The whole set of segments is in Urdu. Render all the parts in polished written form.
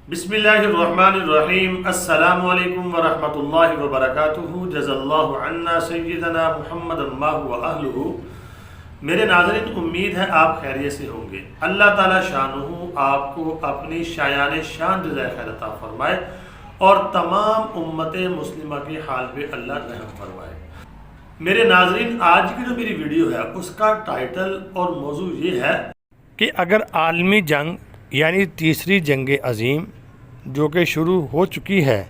بسم اللہ الرحمن الرحیم۔ السلام علیکم ورحمۃ اللہ وبرکاتہ۔ جزا اللہ عنا سیدنا محمد اللہ و اہلہ۔ میرے ناظرین، امید ہے آپ خیریت سے ہوں گے۔ اللہ تعالی شانہ آپ کو اپنی شایان شان جزائے خیر عطا فرمائے اور تمام امت مسلمہ کے حال پہ اللہ رحم فرمائے۔ میرے ناظرین، آج کی جو میری ویڈیو ہے اس کا ٹائٹل اور موضوع یہ ہے کہ اگر عالمی جنگ یعنی تیسری جنگ عظیم جو کہ شروع ہو چکی ہے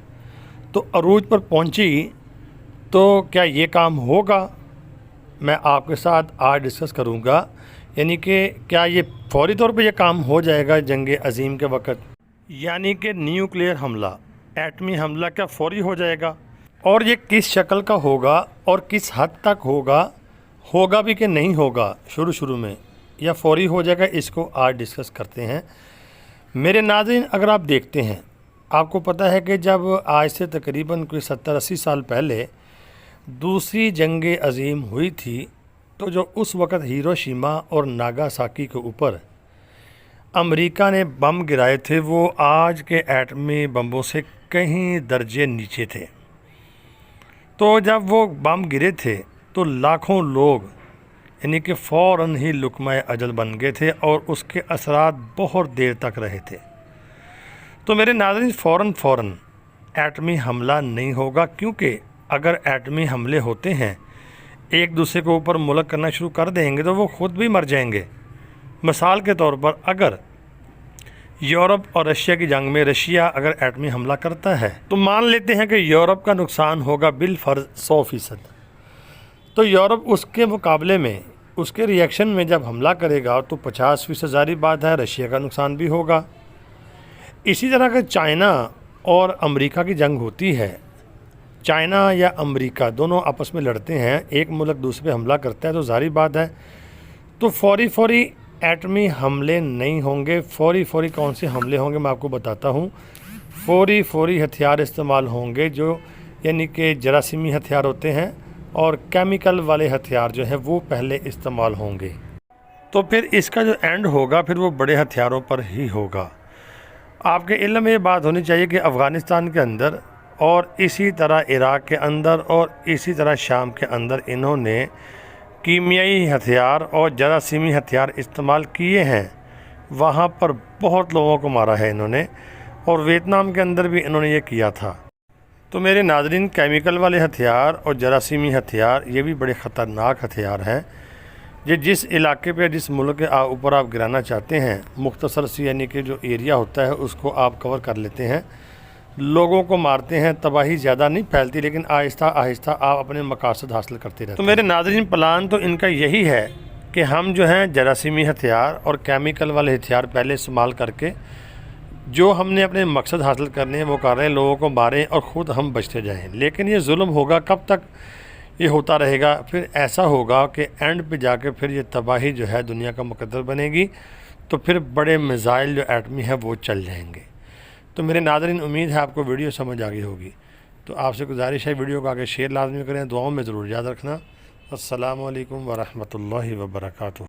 تو عروج پر پہنچی تو کیا یہ کام ہوگا؟ میں آپ کے ساتھ آج ڈسکس کروں گا، یعنی کہ کیا یہ فوری طور پہ یہ کام ہو جائے گا جنگ عظیم کے وقت، یعنی کہ نیوکلیئر حملہ، ایٹمی حملہ کیا فوری ہو جائے گا، اور یہ کس شکل کا ہوگا اور کس حد تک ہوگا بھی کہ نہیں ہوگا شروع میں، یا فوری ہو جائے گا، اس کو آج ڈسکس کرتے ہیں۔ میرے ناظرین، اگر آپ دیکھتے ہیں، آپ کو پتہ ہے کہ جب آج سے تقریباً کوئی 70-80 سال پہلے دوسری جنگ عظیم ہوئی تھی تو جو اس وقت ہیروشیما اور ناگاساکی کے اوپر امریکہ نے بم گرائے تھے وہ آج کے ایٹمی بمبوں سے کہیں درجے نیچے تھے۔ تو جب وہ بم گرے تھے تو لاکھوں لوگ یعنی کہ فوراً ہی لقمہ اجل بن گئے تھے اور اس کے اثرات بہت دیر تک رہے تھے۔ تو میرے ناظرین، فوراً ایٹمی حملہ نہیں ہوگا، کیونکہ اگر ایٹمی حملے ہوتے ہیں ایک دوسرے کے اوپر ملک کرنا شروع کر دیں گے تو وہ خود بھی مر جائیں گے۔ مثال کے طور پر اگر یورپ اور رشیا کی جنگ میں رشیا اگر ایٹمی حملہ کرتا ہے تو مان لیتے ہیں کہ یورپ کا نقصان ہوگا بالفرض 100%۔ تو یورپ اس کے مقابلے میں اس کے ری ایکشن میں جب حملہ کرے گا تو 50% ظاہری بات ہے رشیا کا نقصان بھی ہوگا۔ اسی طرح کہ چائنا اور امریکہ کی جنگ ہوتی ہے، چائنا یا امریکہ دونوں آپس میں لڑتے ہیں، ایک ملک دوسرے پہ حملہ کرتا ہے تو ظاہری بات ہے تو فوری ایٹمی حملے نہیں ہوں گے۔ فوری کون سے حملے ہوں گے میں آپ کو بتاتا ہوں۔ فوری ہتھیار استعمال ہوں گے جو یعنی کہ جراثیمی ہتھیار ہوتے ہیں، اور کیمیکل والے ہتھیار جو ہیں وہ پہلے استعمال ہوں گے۔ تو پھر اس کا جو اینڈ ہوگا پھر وہ بڑے ہتھیاروں پر ہی ہوگا۔ آپ کے علم میں یہ بات ہونی چاہیے کہ افغانستان کے اندر اور اسی طرح عراق کے اندر اور اسی طرح شام کے اندر انہوں نے کیمیائی ہتھیار اور جراثیمی ہتھیار استعمال کیے ہیں، وہاں پر بہت لوگوں کو مارا ہے انہوں نے، اور ویتنام کے اندر بھی انہوں نے یہ کیا تھا۔ تو میرے ناظرین، کیمیکل والے ہتھیار اور جراثیمی ہتھیار یہ بھی بڑے خطرناک ہتھیار ہیں۔ یہ جس علاقے پہ جس ملک کے اوپر آپ گرانا چاہتے ہیں، مختصر سی یعنی کہ جو ایریا ہوتا ہے اس کو آپ کور کر لیتے ہیں، لوگوں کو مارتے ہیں، تباہی زیادہ نہیں پھیلتی لیکن آہستہ آپ اپنے مقاصد حاصل کرتے رہتے ہیں۔ تو میرے ناظرین، پلان تو ان کا یہی ہے کہ ہم جو ہیں جراثیمی ہتھیار اور کیمیکل والے ہتھیار پہلے استعمال کر کے جو ہم نے اپنے مقصد حاصل کرنے ہیں وہ کر رہے ہیں، لوگوں کو ماریں اور خود ہم بچتے جائیں۔ لیکن یہ ظلم ہوگا، کب تک یہ ہوتا رہے گا؟ پھر ایسا ہوگا کہ اینڈ پہ جا کے پھر یہ تباہی جو ہے دنیا کا مقدر بنے گی، تو پھر بڑے میزائل جو ایٹمی ہے وہ چل جائیں گے۔ تو میرے ناظرین، امید ہے آپ کو ویڈیو سمجھ آ گئی ہوگی۔ تو آپ سے گزارش ہے ویڈیو کو آگے شیئر لازمی کریں، دعاؤں میں ضرور یاد رکھنا۔ السلام علیکم ورحمۃ اللہ وبرکاتہ۔